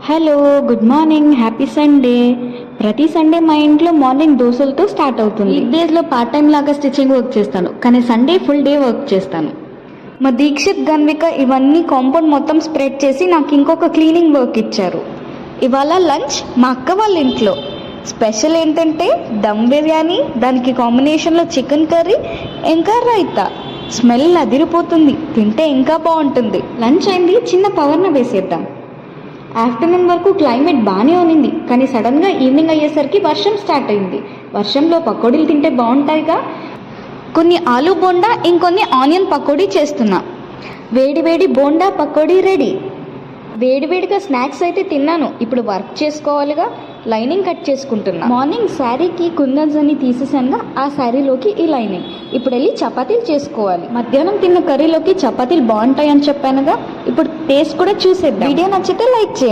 Hello, good morning, happy Sunday. ప్రతి Sunday మా ఇంట్లో మార్నింగ్ దోశలతో స్టార్ట్ అవుతుంది. వీక్ డేస్లో పార్ట్ టైం లాగా స్టిచ్చింగ్ వర్క్ చేస్తాను, కానీ సండే ఫుల్ డే వర్క్ చేస్తాను. మా దీక్షిత్, గన్విక ఇవన్నీ కాంపౌండ్ మొత్తం స్ప్రెడ్ చేసి నాకు ఇంకొక క్లీనింగ్ వర్క్ ఇచ్చారు. ఇవాళ లంచ్ మా అక్క వాళ్ళ ఇంట్లో. స్పెషల్ ఏంటంటే దమ్ బిర్యానీ, దానికి కాంబినేషన్లో చికెన్ కర్రీ, ఇంకా రైతా. స్మెల్ అదిరిపోతుంది, తింటే ఇంకా బాగుంటుంది. లంచ్ అయింది, చిన్న పవర్న వేసేద్దాం. ఆఫ్టర్నూన్ వరకు క్లైమేట్ బాగానే ఉన్నింది, కానీ సడన్గా ఈవినింగ్ అయ్యేసరికి వర్షం స్టార్ట్ అయింది. వర్షంలో పకోడీలు తింటే బాగుంటాయిగా. కొన్ని ఆలూ బోండా, ఇంకొన్ని ఆనియన్ పకోడీ చేస్తున్నా. వేడి వేడి బోండా పకోడీ రెడీ. వేడివేడిగా స్నాక్స్ అయితే తిన్నాను, ఇప్పుడు వర్క్ చేసుకోవాలిగా. లైనింగ్ కట్ చేసుకుంటున్నా. మార్నింగ్ శారీకి కుందన్స్ అన్ని తీసేసానుగా, ఆ శారీలోకి ఈ లైనింగ్. ఇప్పుడు వెళ్ళి చపాతీలు చేసుకోవాలి. మధ్యాహ్నం తిన్న కర్రీలోకి చపాతీలు బాగుంటాయని చెప్పానుగా, ఇప్పుడు టేస్ట్ కూడా చూసేద్దాం. వీడియో నచ్చితే లైక్ చేయండి.